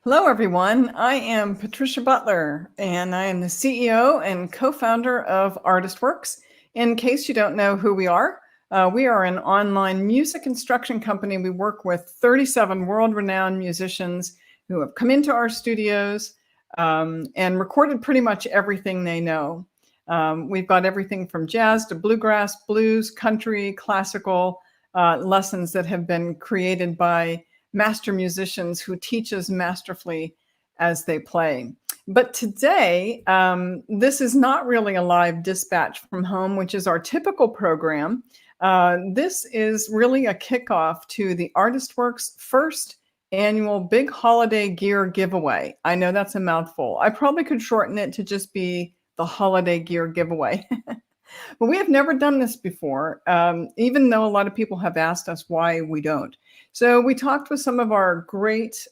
Hello, everyone. I am Patricia Butler, and I am the CEO and co-founder of ArtistWorks. In case you don't know who we are an online music instruction company. We work with 37 world-renowned musicians who have come into our studios and recorded pretty much everything they know. We've got everything from jazz to bluegrass, blues, country, classical lessons that have been created by master musicians who teach us masterfully as they play. But today, this is not really a live dispatch from home, which is our typical program. This is really a kickoff to the ArtistWorks first annual big holiday gear giveaway. I know that's a mouthful. I probably could shorten it to just be the holiday gear giveaway. But we have never done this before, even though a lot of people have asked us why we don't. So we talked with some of our great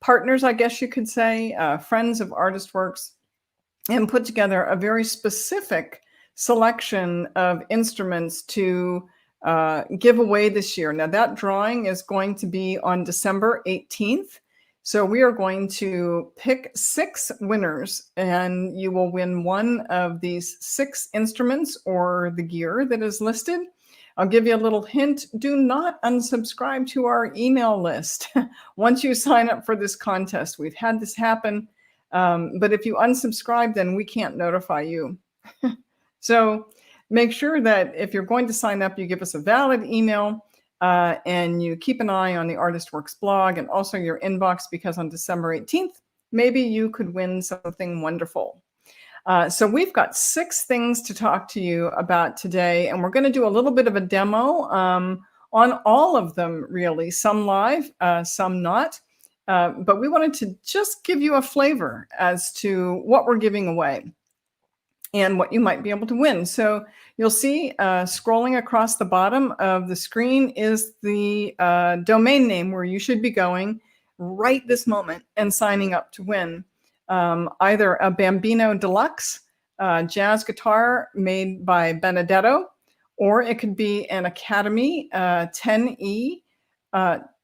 partners, I guess you could say, friends of ArtistWorks, and put together a very specific selection of instruments to give away this year. Now, that drawing is going to be on December 18th. So we are going to pick 6 winners, and you will win one of these 6 instruments or the gear that is listed. I'll give you a little hint. Do not unsubscribe to our email list once you sign up for this contest. We've had this happen, but if you unsubscribe, then we can't notify you. So make sure that if you're going to sign up, you give us a valid email. And you keep an eye on the ArtistWorks blog and also your inbox, because on December 18th, maybe you could win something wonderful. So we've got 6 things to talk to you about today, and we're going to do a little bit of a demo on all of them, really, some live, some not. But we wanted to just give you a flavor as to what we're giving away and what you might be able to win. So you'll see scrolling across the bottom of the screen is the domain name where you should be going right this moment and signing up to win either a Bambino Deluxe jazz guitar made by Benedetto, or it could be an Academy 10E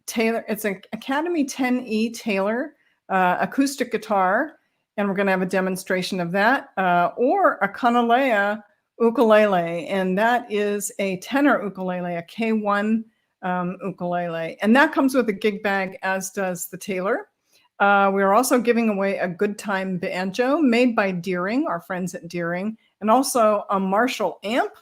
Taylor. It's an Academy 10E Taylor acoustic guitar, and we're going to have a demonstration of that, or a Kanalea ukulele, and that is a tenor ukulele, a K1 ukulele, and that comes with a gig bag, as does the Taylor. We're also giving away a Good Time banjo made by Deering, our friends at Deering, and also a Marshall amp,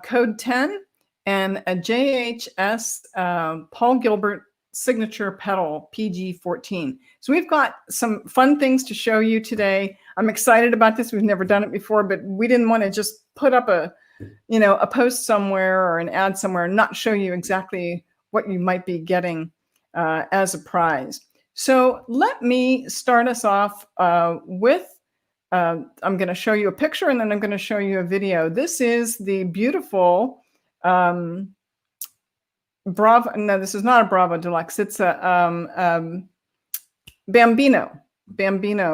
code 10, and a JHS Paul Gilbert signature pedal PG14. So we've got some fun things to show you today. I'm excited about this. We've never done it before, but we didn't want to just put up a post somewhere or an ad somewhere and not show you exactly what you might be getting as a prize. So let me start us off with, I'm going to show you a picture, and then I'm going to show you a video. This is the beautiful Bravo. No, this is not a Bravo Deluxe. It's a Bambino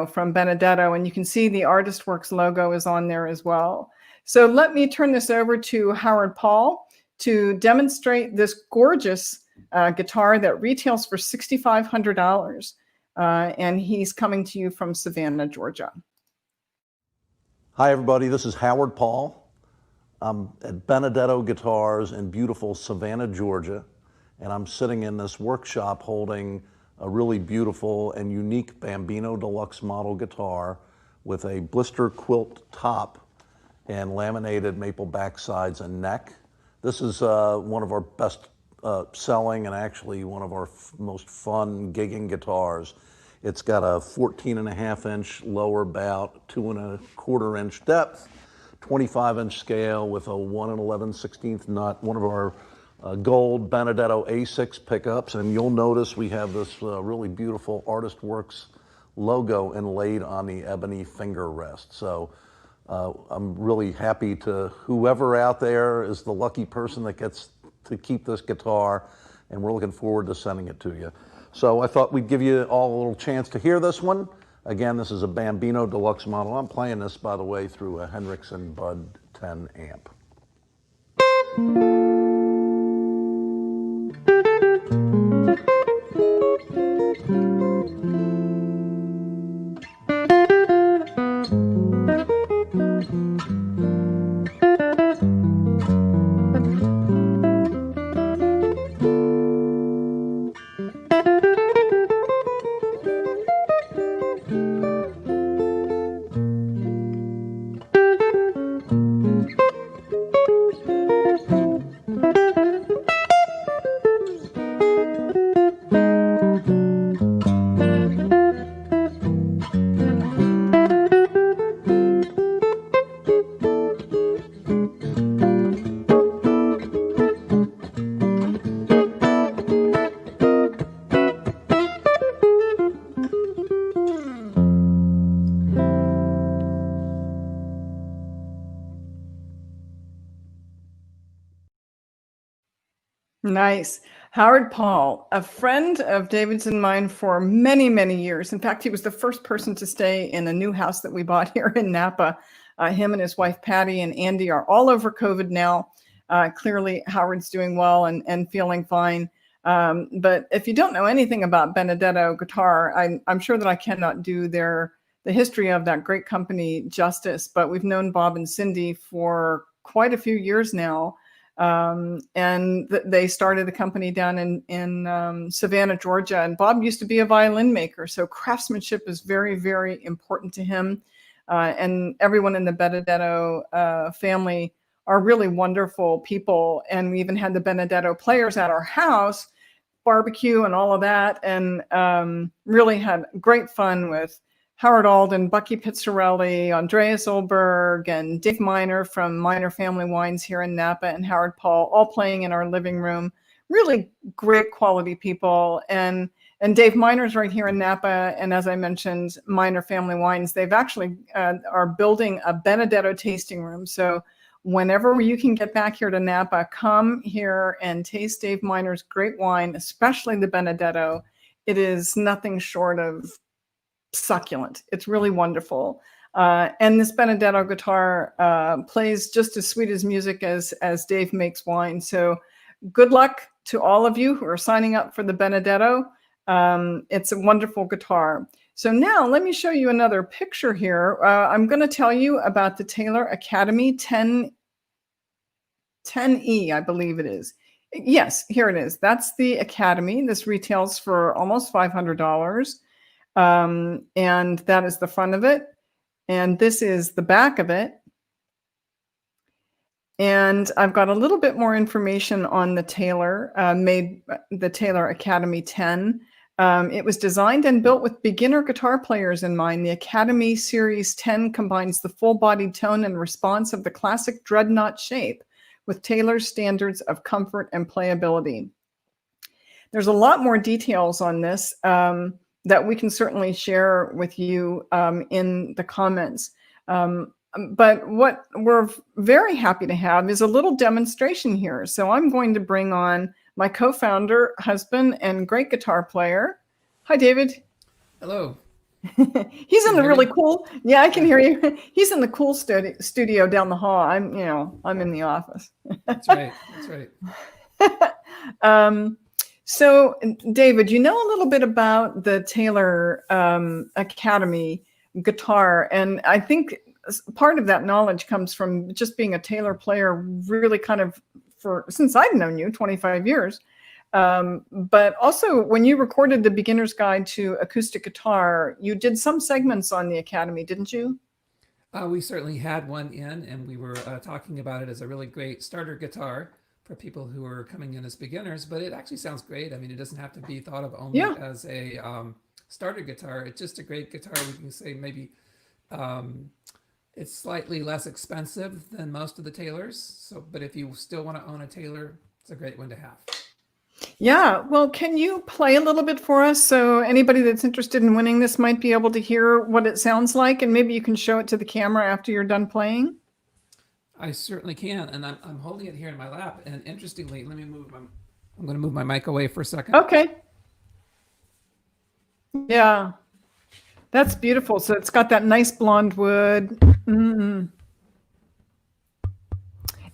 from Benedetto, and you can see the ArtistWorks logo is on there as well. So let me turn this over to Howard Paul to demonstrate this gorgeous guitar that retails for $6,500, and he's coming to you from Savannah, Georgia. Hi, everybody. This is Howard Paul. I'm at Benedetto Guitars in beautiful Savannah, Georgia, and I'm sitting in this workshop holding a really beautiful and unique Bambino Deluxe model guitar with a blister quilt top and laminated maple backsides and neck. This is one of our best selling and actually one of our most fun gigging guitars. It's got a 14.5-inch lower bout, 2.25-inch depth, 25-inch scale with a 1 11/16 nut, one of our gold Benedetto A6 pickups, and you'll notice we have this really beautiful ArtistWorks logo inlaid on the ebony finger rest. So I'm really happy to, whoever out there is the lucky person that gets to keep this guitar, and we're looking forward to sending it to you. So I thought we'd give you all a little chance to hear this one. Again, this is a Bambino Deluxe model. I'm playing this, by the way, through a Hendrickson Bud 10 amp. Nice. Howard Paul, a friend of David's and mine for many, many years. In fact, he was the first person to stay in a new house that we bought here in Napa. Him and his wife, Patty, and Andy are all over COVID now. Clearly, Howard's doing well and feeling fine. But if you don't know anything about Benedetto Guitar, I'm sure that I cannot do the history of that great company justice. But we've known Bob and Cindy for quite a few years now. And they started a company down in Savannah, Georgia. And Bob used to be a violin maker. So craftsmanship is very, very important to him. And everyone in the Benedetto family are really wonderful people. And we even had the Benedetto players at our house, barbecue and all of that. And really had great fun with Howard Alden, Bucky Pizzarelli, Andreas Olberg, and Dave Miner from Miner Family Wines here in Napa, and Howard Paul, all playing in our living room. Really great quality people. And Dave Miner's right here in Napa. And as I mentioned, Miner Family Wines, they've actually are building a Benedetto tasting room. So whenever you can get back here to Napa, come here and taste Dave Miner's great wine, especially the Benedetto. It is nothing short of succulent. It's really wonderful. And this Benedetto guitar plays just as sweet as music as Dave makes wine. So good luck to all of you who are signing up for the Benedetto. It's a wonderful guitar. So now let me show you another picture here. I'm going to tell you about the Taylor Academy 10E, I believe it is. Yes, here it is. That's the Academy. This retails for almost $500. And that is the front of it. And this is the back of it. And I've got a little bit more information on the Taylor, the Taylor Academy 10. It was designed and built with beginner guitar players in mind. The Academy Series 10 combines the full-bodied tone and response of the classic dreadnought shape with Taylor's standards of comfort and playability. There's a lot more details on this that we can certainly share with you in the comments. But what we're very happy to have is a little demonstration here. So I'm going to bring on my co-founder, husband, and great guitar player. Hi, David. Hello. He's in the really cool, yeah, I can hear you. He's in the cool studio down the hall. I'm in the office. That's right. That's right. So, David, you know a little bit about the Taylor Academy guitar, and I think part of that knowledge comes from just being a Taylor player, really kind of since I've known you, 25 years. But also, when you recorded the Beginner's Guide to Acoustic Guitar, you did some segments on the Academy, didn't you? We certainly had one in, and we were talking about it as a really great starter guitar for people who are coming in as beginners, but it actually sounds great. I mean, it doesn't have to be thought of only as a starter guitar. It's just a great guitar. We can say maybe it's slightly less expensive than most of the Taylors. So, but if you still want to own a Taylor, it's a great one to have. Yeah, well, can you play a little bit for us so anybody that's interested in winning this might be able to hear what it sounds like, and maybe you can show it to the camera after you're done playing? I certainly can, and I'm holding it here in my lap. And interestingly, I'm going to move my mic away for a second. Okay. Yeah, that's beautiful. So it's got that nice blonde wood. Mm-hmm.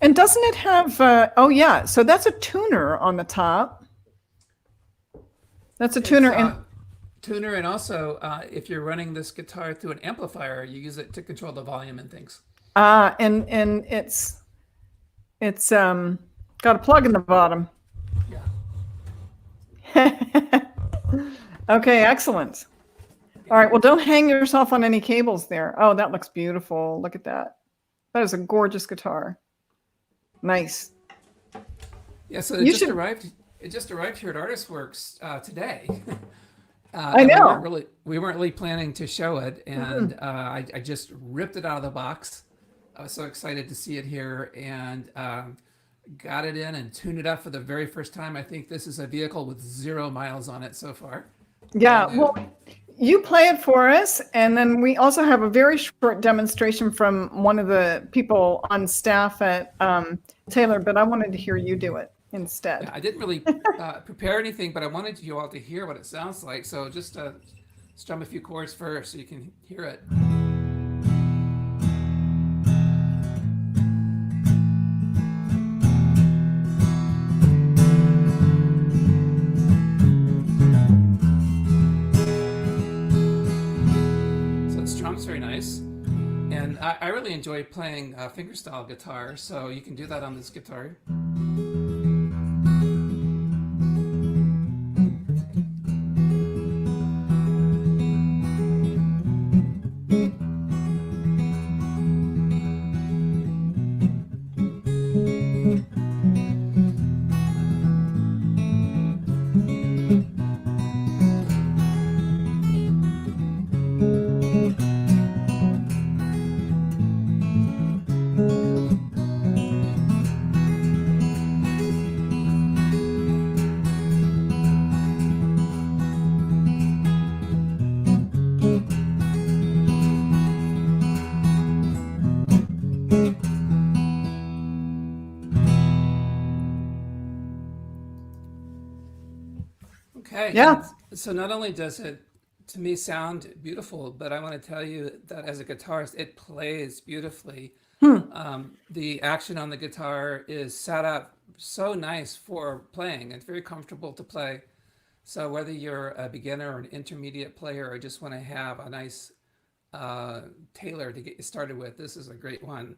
And doesn't it have? Oh yeah, so that's a tuner on the top. That's a tuner. Tuner, and also if you're running this guitar through an amplifier, you use it to control the volume and things. And it's got a plug in the bottom. Yeah. Okay, excellent. All right, well, don't hang yourself on any cables there. Oh, that looks beautiful. Look at that. That is a gorgeous guitar. Nice. Yeah, so it just arrived here at ArtistWorks today. I know. We weren't really planning to show it, and I just ripped it out of the box. I was so excited to see it here, and got it in and tuned it up for the very first time. I think this is a vehicle with 0 miles on it so far. Yeah, well, you play it for us, and then we also have a very short demonstration from one of the people on staff at Taylor, but I wanted to hear you do it. instead. Yeah, I didn't really prepare anything, but I wanted you all to hear what it sounds like. So just strum a few chords first so you can hear it. So it strums very nice. And I really enjoy playing fingerstyle guitar, so you can do that on this guitar. Okay. Yeah. So not only does it, to me, sound beautiful, but I want to tell you that as a guitarist, it plays beautifully. The action on the guitar is set up so nice for playing. It's very comfortable to play. So whether you're a beginner or an intermediate player or just want to have a nice Taylor to get you started with, this is a great one.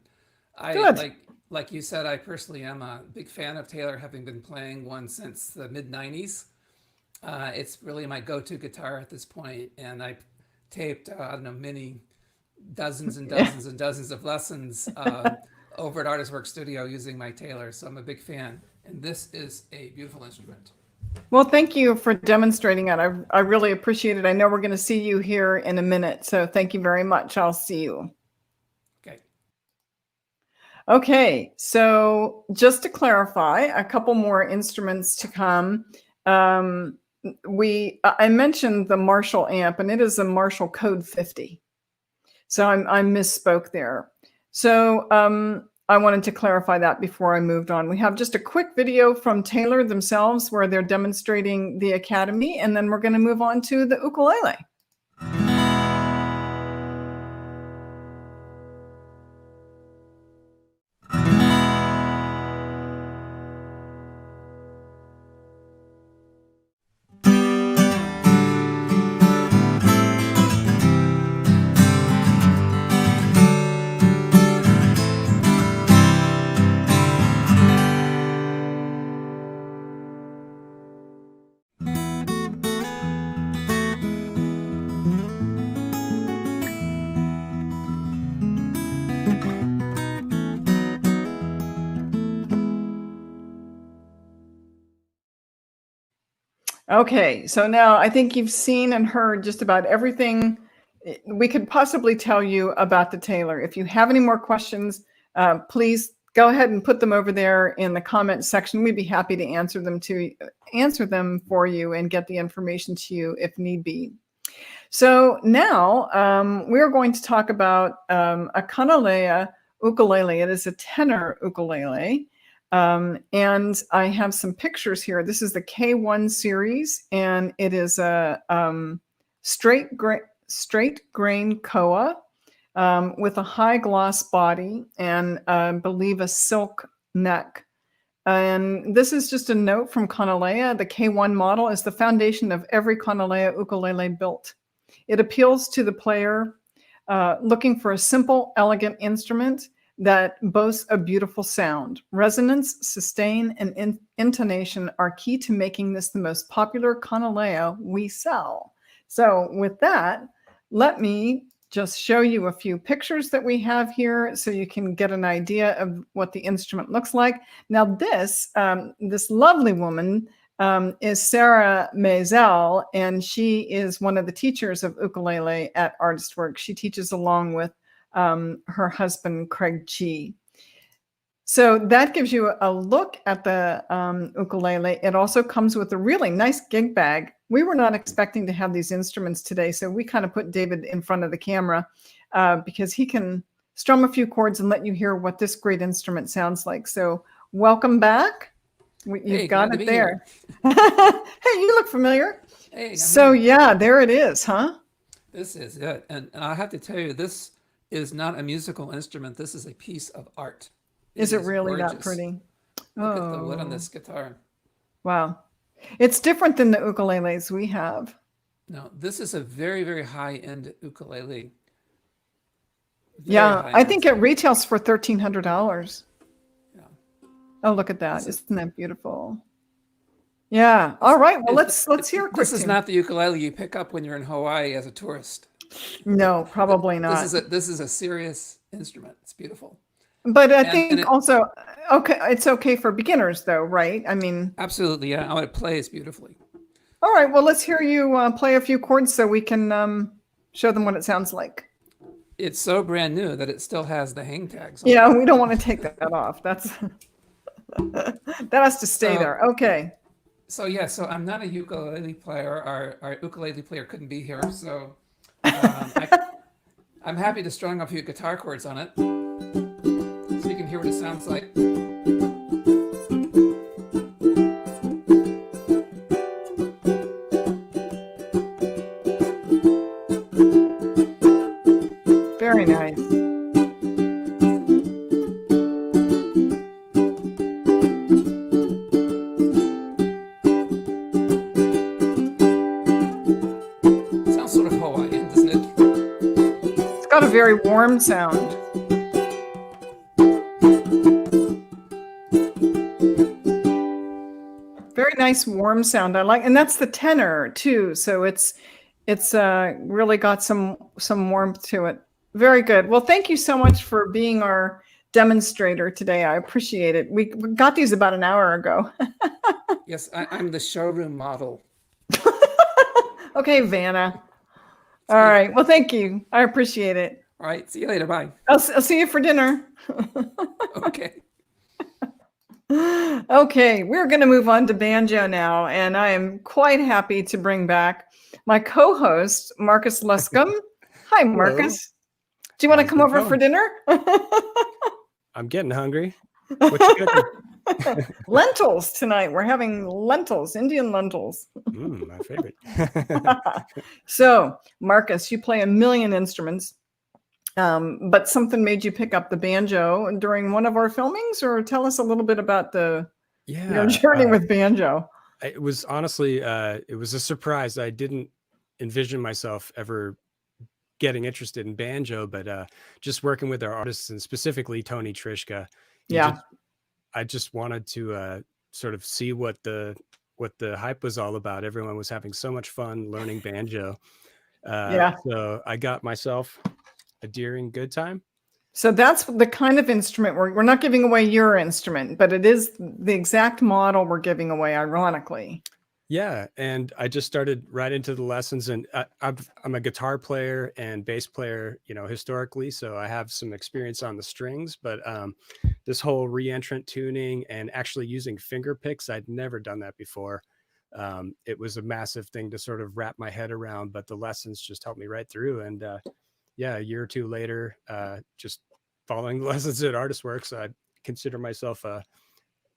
Good. Like you said, I personally am a big fan of Taylor, having been playing one since the mid-90s. It's really my go-to guitar at this point, and I taped, I don't know, many dozens and dozens and dozens of lessons over at ArtistWorks Studio using my Taylor, so I'm a big fan. And this is a beautiful instrument. Well, thank you for demonstrating it. I really appreciate it. I know we're going to see you here in a minute, so thank you very much. I'll see you. Okay. Okay, so just to clarify, a couple more instruments to come. I mentioned the Marshall amp, and it is a Marshall Code 50. So I misspoke there. So I wanted to clarify that before I moved on. We have just a quick video from Taylor themselves where they're demonstrating the Academy, and then we're going to move on to the ukulele. Okay, so now I think you've seen and heard just about everything we could possibly tell you about the Taylor. If you have any more questions, please go ahead and put them over there in the comments section. We'd be happy to answer them for you and get the information to you if need be. So now we're going to talk about a Kanalea ukulele. It is a tenor ukulele. And I have some pictures here. This is the K1 series, and it is a straight grain koa with a high gloss body and I believe a silk neck. And this is just a note from Kanalea. The K1 model is the foundation of every Kanalea ukulele built. It appeals to the player looking for a simple, elegant instrument that boasts a beautiful sound. Resonance, sustain, and intonation are key to making this the most popular Kanalea we sell. So with that, let me just show you a few pictures that we have here so you can get an idea of what the instrument looks like. Now this lovely woman is Sarah Maisel, and she is one of the teachers of ukulele at ArtistWorks. She teaches along with her husband, Craig Chi. So that gives you a look at the ukulele. It also comes with a really nice gig bag. We were not expecting to have these instruments today, so we kind of put David in front of the camera because he can strum a few chords and let you hear what this great instrument sounds like. So welcome back. You've Hey, got glad to it be here. there. Hey, you look familiar. Hey, I'm So here. yeah, there it is, huh? This is it. And I have to tell you, this is not a musical instrument. This is a piece of art. It Is it is really that gorgeous. pretty? Look at the wood on Oh, this guitar. wow. It's different than the ukuleles we have. No, this is a very, very high-end ukulele. Very Yeah, I high-end think it stuff. retails for $1,300. Yeah. Oh, look at that. This is Isn't that beautiful? Yeah. All this right. Well, is let's hear a this quick is tune. not the ukulele you pick up when you're in Hawaii as a tourist. No, probably This not. is a serious instrument. It's beautiful. But I And think it also, okay, it's okay for beginners though, right? I mean, absolutely, yeah, oh, it plays beautifully. all right. Well, let's hear you play a few chords so we can show them what it sounds like. It's so brand new that it still has the hang tags on Yeah, it. we don't want to take that off. That's that has to stay So there. Okay. so I'm not a ukulele player. Our ukulele player couldn't be here, so I'm happy to strum a few guitar chords on it, so you can hear what it sounds like. Very nice. Sounds sort of Hawaiian, doesn't it? It's got a very warm sound. Very nice warm sound. I like, and that's the tenor too. So it's really got some warmth to it. Very good. Well, thank you so much for being our demonstrator today. I appreciate it. We got these about an hour ago. Yes, I'm the showroom model. Okay, Vanna. All right. Well, thank you. I appreciate it. All right, see you later. Bye. I'll see you for dinner. Okay. Okay, we're going to move on to banjo now, and I am quite happy to bring back my co-host, Marcus Luscombe. Hi, Marcus. Do you want to come over for dinner? I'm getting hungry. What you cooking? Lentils tonight. We're having lentils, Indian lentils. My favorite. So, Marcus, you play a million instruments, but something made you pick up the banjo during one of our filmings, or tell us a little bit about your journey with banjo. It was honestly, it was a surprise. I didn't envision myself ever getting interested in banjo, but just working with our artists and specifically Tony Trishka, I just wanted to sort of see what the hype was all about. Everyone was having so much fun learning banjo. So I got myself a Deering good time. So that's the kind of instrument we're not giving away your instrument, but it is the exact model we're giving away, ironically. Yeah, and I just started right into the lessons, and I'm a guitar player and bass player, historically, so I have some experience on the strings, but this whole re-entrant tuning and actually using finger picks, I'd never done that before. It was a massive thing to sort of wrap my head around, but the lessons just helped me right through. And a year or two later, just following the lessons at ArtistWorks, I consider myself a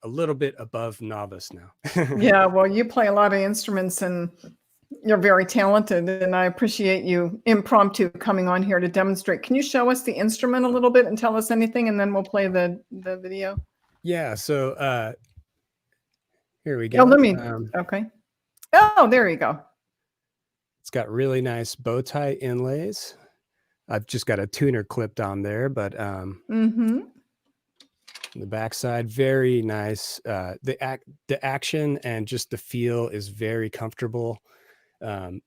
little bit above novice now. Yeah, well, you play a lot of instruments and you're very talented, and I appreciate you impromptu coming on here to demonstrate. Can you show us the instrument a little bit and tell us anything, and then we'll play the video? Yeah, so here we go. Oh, let me, okay. Oh, there you go. It's got really nice bow tie inlays. I've just got a tuner clipped on there, but the backside, very nice. The action and just the feel is very comfortable.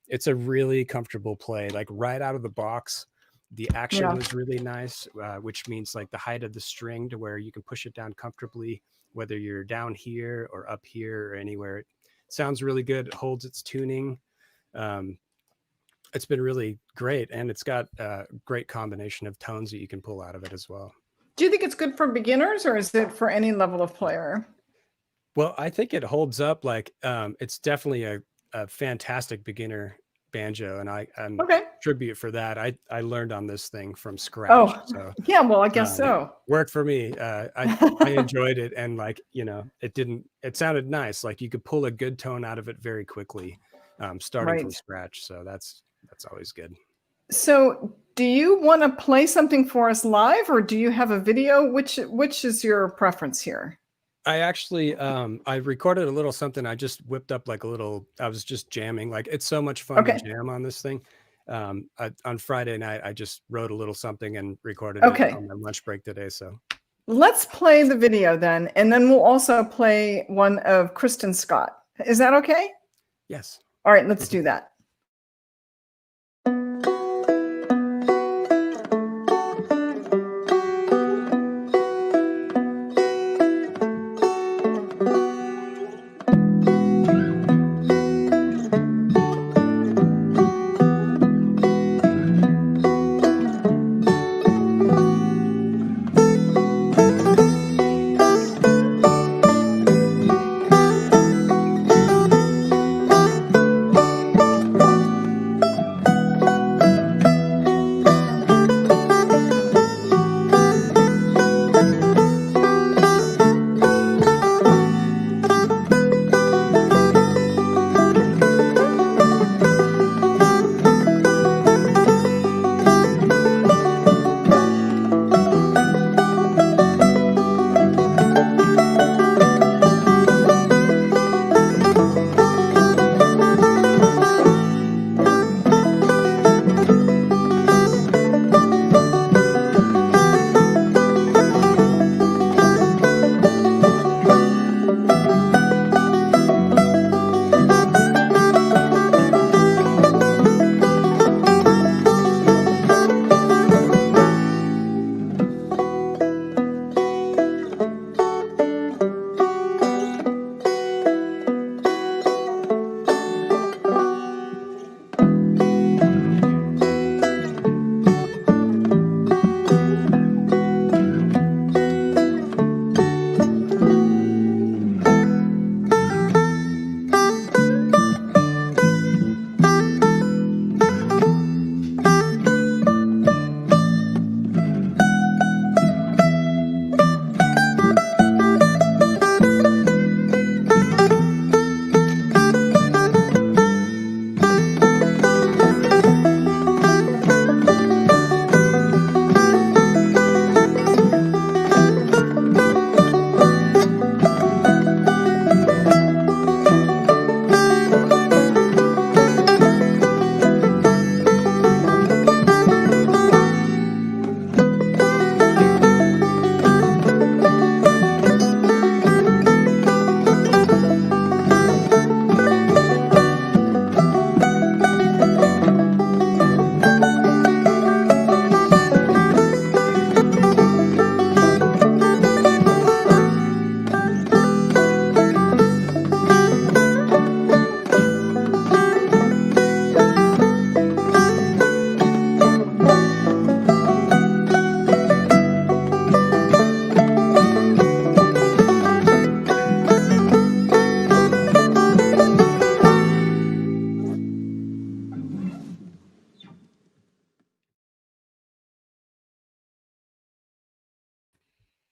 It's a really comfortable play, like right out of the box. The action was really nice, which means like the height of the string to where you can push it down comfortably, whether you're down here or up here or anywhere. It sounds really good. It holds its tuning. It's been really great, and it's got a great combination of tones that you can pull out of it as well. Do you think it's good for beginners, or is it for any level of player? Well, I think it holds up. Like it's definitely a fantastic beginner banjo, and I'm tribute for that. I learned on this thing from scratch. Oh, So yeah, well, I guess so. worked for me. I enjoyed it, and like, it sounded nice. Like you could pull a good tone out of it very quickly, starting from Right. scratch. So that's always good. So do you want to play something for us live, or do you have a video? Which is your preference here? I actually, I recorded a little something. I just whipped up like I was just jamming. Like, it's so much fun to Okay. jam on this thing. On Friday night, I just wrote a little something and recorded it Okay. on my lunch break today. So Let's play the video then, and then we'll also play one of Kristen Scott. Is that okay? yes. All right, let's do that.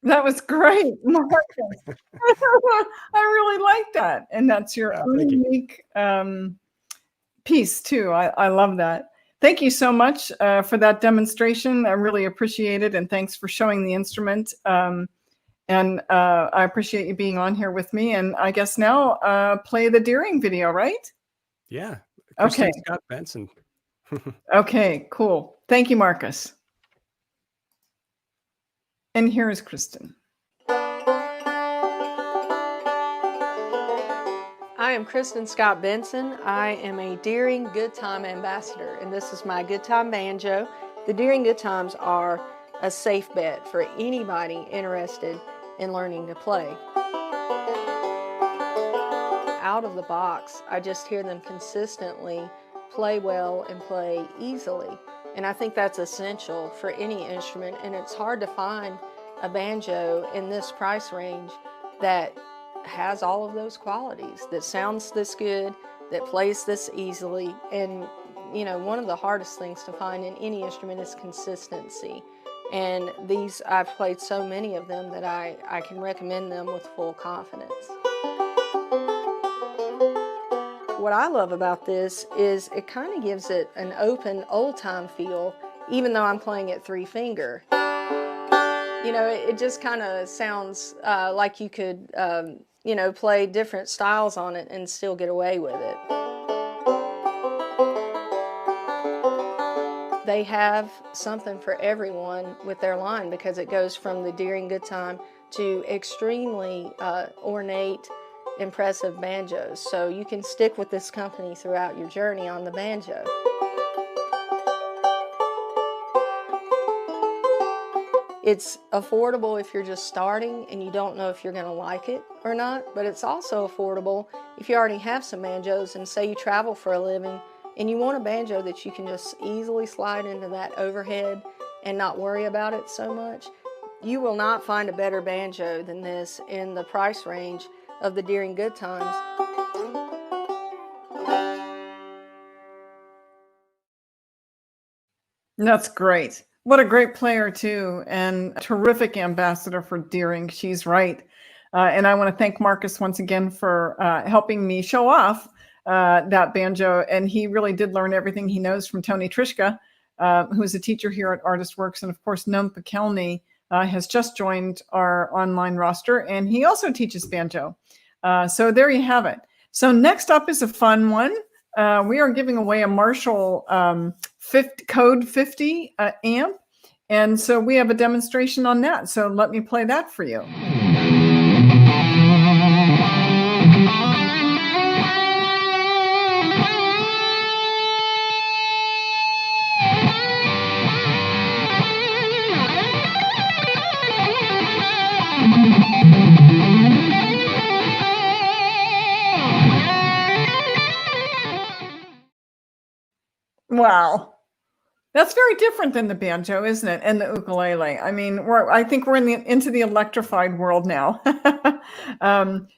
That was great, Marcus. I really like that, and that's your own Thank you. unique piece too. I love that. Thank you so much for that demonstration. I really appreciate it, and thanks for showing the instrument. And I appreciate you being on here with me. And I guess now play the Deering video, right? Yeah. Okay. Kristen Scott Benson. Okay, cool. Thank you, Marcus. And here is Kristen. I am Kristen Scott Benson. I am a Deering Good Time Ambassador, and this is my Good Time Banjo. The Deering Good Times are a safe bet for anybody interested in learning to play. Out of the box, I just hear them consistently play well and play easily. And I think that's essential for any instrument, and it's hard to find a banjo in this price range that has all of those qualities, that sounds this good, that plays this easily, and you know, one of the hardest things to find in any instrument is consistency. And these, I've played so many of them that I can recommend them with full confidence. What I love about this is it kind of gives it an open, old-time feel, even though I'm playing it 3-finger. You know, it just kind of sounds like you could, you know, play different styles on it and still get away with it. They have something for everyone with their line because it goes from the Deering Good Time to extremely ornate, impressive banjos. So you can stick with this company throughout your journey on the banjo. It's affordable if you're just starting and you don't know if you're going to like it or not, but it's also affordable if you already have some banjos and say you travel for a living and you want a banjo that you can just easily slide into that overhead and not worry about it so much. You will not find a better banjo than this in the price range of the Deering Good Times. That's great. What a great player too, and a terrific ambassador for Deering. She's right. And I want to thank Marcus once again for helping me show off that banjo. And he really did learn everything he knows from Tony Trischka, who is a teacher here at ArtistWorks. And of course, Noam Pekelny has just joined our online roster, and he also teaches banjo. So there you have it. So next up is a fun one. We are giving away a Marshall Code 50 amp. And so we have a demonstration on that. So let me play that for you. Wow. That's very different than the banjo, isn't it? And the ukulele. I mean, I think we're into the electrified world now.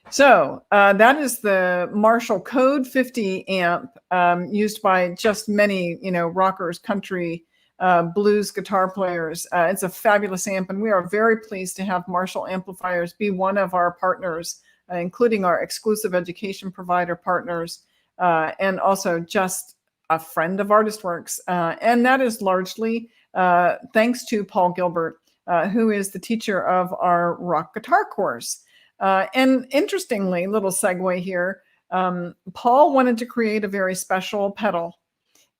So that is the Marshall Code 50 amp, used by just many, you know, rockers, country, blues guitar players. It's a fabulous amp, and we are very pleased to have Marshall Amplifiers be one of our partners, including our exclusive education provider partners, and also just a friend of ArtistWorks. And that is largely thanks to Paul Gilbert, who is the teacher of our rock guitar course. And interestingly, little segue here, Paul wanted to create a very special pedal.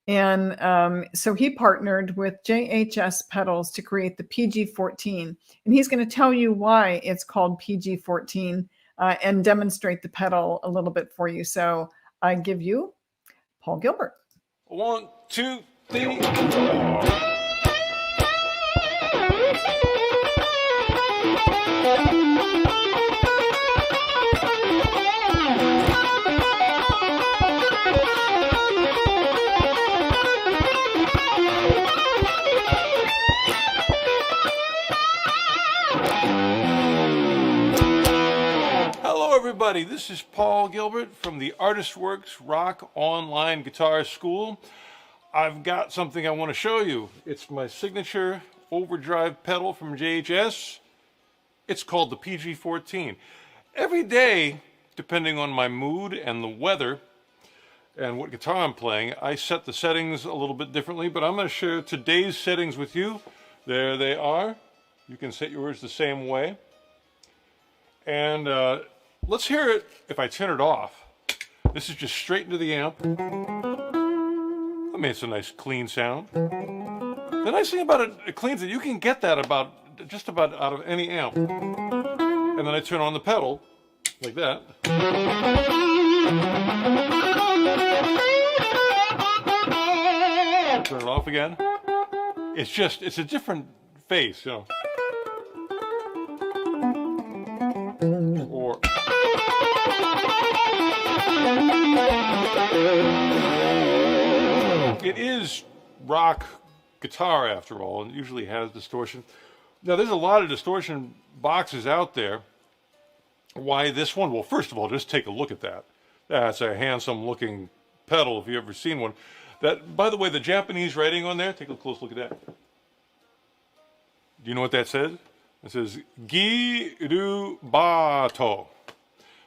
And so he partnered with JHS Pedals to create the PG14. And he's going to tell you why it's called PG14 and demonstrate the pedal a little bit for you. So I give you Paul Gilbert. 1, 2, 3. Hello everybody, this is Paul Gilbert from the ArtistWorks Rock Online Guitar School. I've got something I want to show you. It's my signature overdrive pedal from JHS. It's called the PG14. Every day, depending on my mood and the weather and what guitar I'm playing, I set the settings a little bit differently, but I'm going to share today's settings with you. There they are. You can set yours the same way. And let's hear it if I turn it off. This is just straight into the amp. I mean, it's a nice clean sound. The nice thing about it cleans it, you can get that just about out of any amp. And then I turn on the pedal, like that. Turn it off again. It's a different face, you know. Or it is rock guitar after all, and it usually has distortion. Now there's a lot of distortion boxes out there. Why this one? Well, first of all, just take a look at that. That's a handsome looking pedal if you've ever seen one. That, by the way, the Japanese writing on there, take a close look at that. Do you know what that says? It says Girubato.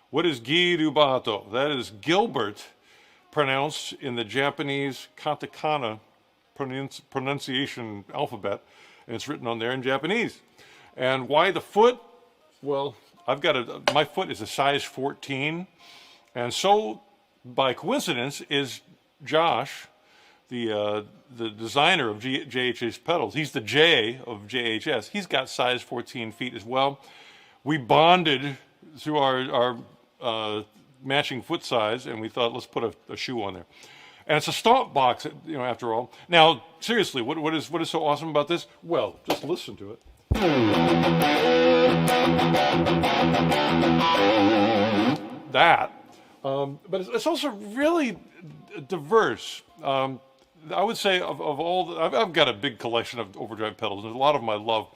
What is Girubato? That is Gilbert pronounced in the Japanese katakana pronunciation alphabet, and it's written on there in Japanese. And why the foot? Well, my foot is a size 14, and so by coincidence is Josh, the designer of JHS pedals. He's the J of JHS. He's got size 14 feet as well. We bonded through our matching foot size, and we thought, let's put a shoe on there. And it's a stomp box, after all. Now, seriously, what is so awesome about this? Well, just listen to it. That. But it's also really diverse. I would say of all, I've got a big collection of overdrive pedals, and a lot of them I love.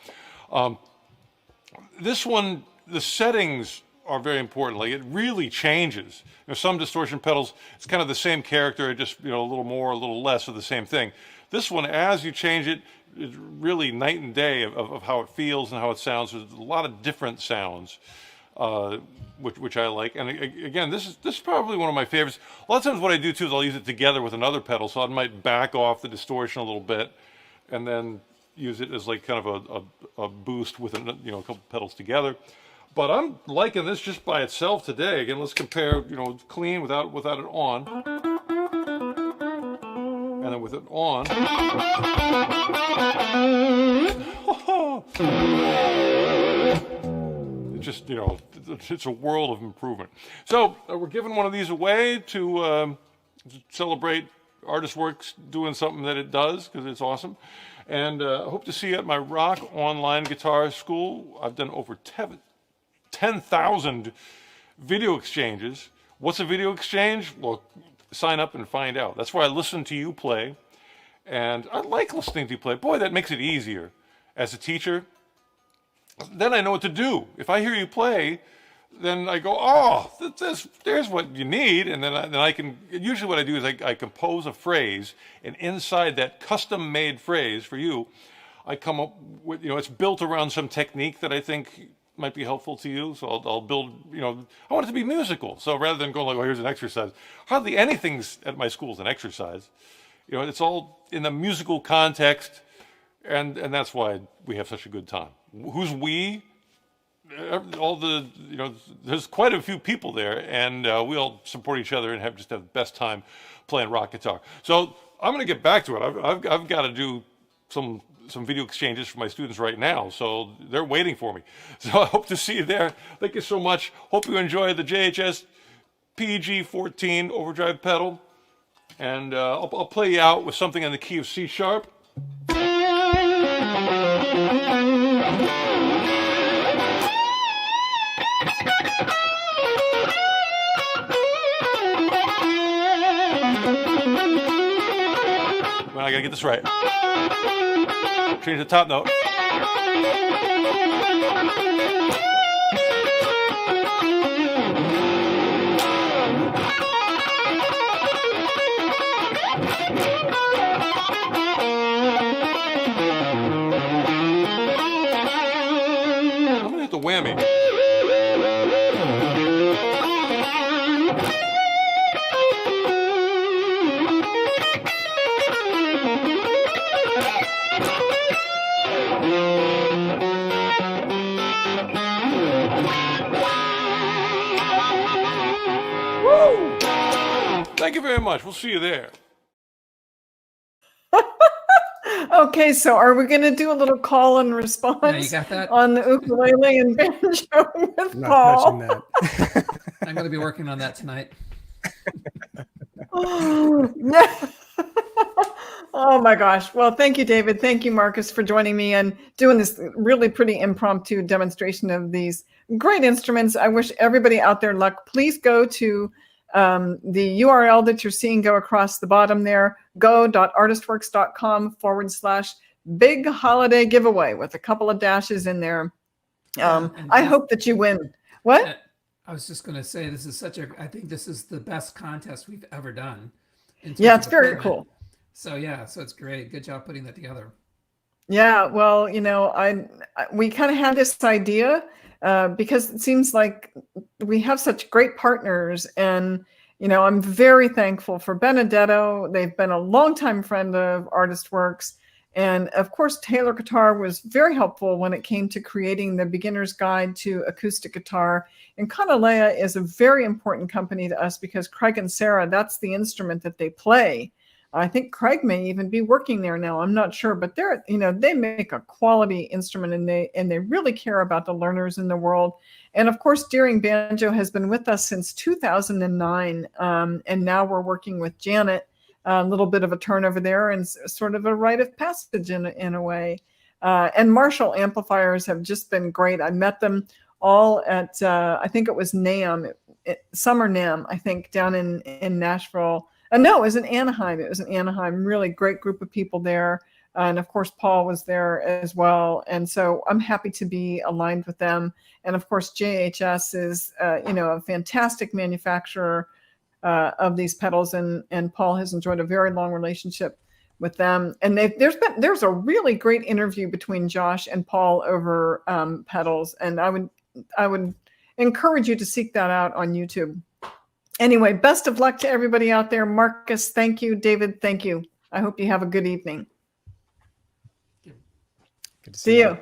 This one, the settings are very important. Like, it really changes. Some distortion pedals, it's kind of the same character, just a little more, a little less of the same thing. This one, as you change it, it's really night and day of how it feels and how it sounds. There's a lot of different sounds, which I like. And again, this is probably one of my favorites. A lot of times what I do too is I'll use it together with another pedal, so I might back off the distortion a little bit, and then use it as like kind of a boost with a couple pedals together. But I'm liking this just by itself today. Again, let's compare, clean without it on. And then with it on. It's just, it's a world of improvement. So we're giving one of these away to celebrate ArtistWorks doing something that it does, because it's awesome. And I hope to see you at my Rock Online Guitar School. I've done over 10,000 video exchanges. What's a video exchange? Well, sign up and find out. That's where I listen to you play. And I like listening to you play. Boy, that makes it easier. As a teacher, then I know what to do. If I hear you play, then I go, oh, there's what you need. And then I can, usually what I do is I compose a phrase, and inside that custom-made phrase for you, I come up with, it's built around some technique that I think might be helpful to you. So I'll build, I want it to be musical. So rather than going like, oh, here's an exercise, hardly anything at my school is an exercise. It's all in the musical context, and that's why we have such a good time. Who's we? All the, there's quite a few people there, and we all support each other and just have the best time playing rock guitar. So I'm going to get back to it. I've got to do some video exchanges for my students right now, so they're waiting for me. So I hope to see you there. Thank you so much. Hope you enjoy the JHS PG14 overdrive pedal, and I'll play you out with something in the key of C sharp. Well, I gotta get this right. Change the top note. I'm gonna hit the whammy. Woo! Thank you very much. We'll see you there. Okay, so are we going to do a little call and response Yeah, you got that? on the ukulele and banjo with I'm not Paul? touching that. I'm going to be working on that tonight. Oh, yeah. Oh my gosh. Well, thank you, David. Thank you, Marcus, for joining me and doing this really pretty impromptu demonstration of these great instruments. I wish everybody out there luck. Please go to the URL that you're seeing go across the bottom there, go.artistworks.com/big holiday giveaway with a couple of dashes in there. I hope that you win. What? I was just going to say, I think this is the best contest we've ever done. Yeah, it's very cool. So yeah, so it's great. Good job putting that together. Yeah, well, we kind of had this idea because it seems like we have such great partners, and I'm very thankful for Benedetto. They've been a longtime friend of ArtistWorks, and of course, Taylor Guitar was very helpful when it came to creating the Beginner's Guide to Acoustic Guitar. And Conalea is a very important company to us because Craig and Sarah, that's the instrument that they play. I think Craig may even be working there now. I'm not sure, but they make a quality instrument, and they really care about the learners in the world. And of course, Deering Banjo has been with us since 2009, and now we're working with Janet. A little bit of a turnover there, and sort of a rite of passage in a way. And Marshall amplifiers have just been great. I met them all at I think it was NAMM, Summer NAMM, I think, down in Nashville. No, it was in Anaheim. It was in Anaheim. Really great group of people there. And of course, Paul was there as well. And so I'm happy to be aligned with them. And of course, JHS is, a fantastic manufacturer of these pedals. And Paul has enjoyed a very long relationship with them. And there's a really great interview between Josh and Paul over pedals. And I would encourage you to seek that out on YouTube. Anyway, best of luck to everybody out there. Marcus, thank you. David, thank you. I hope you have a good evening. Good to See you.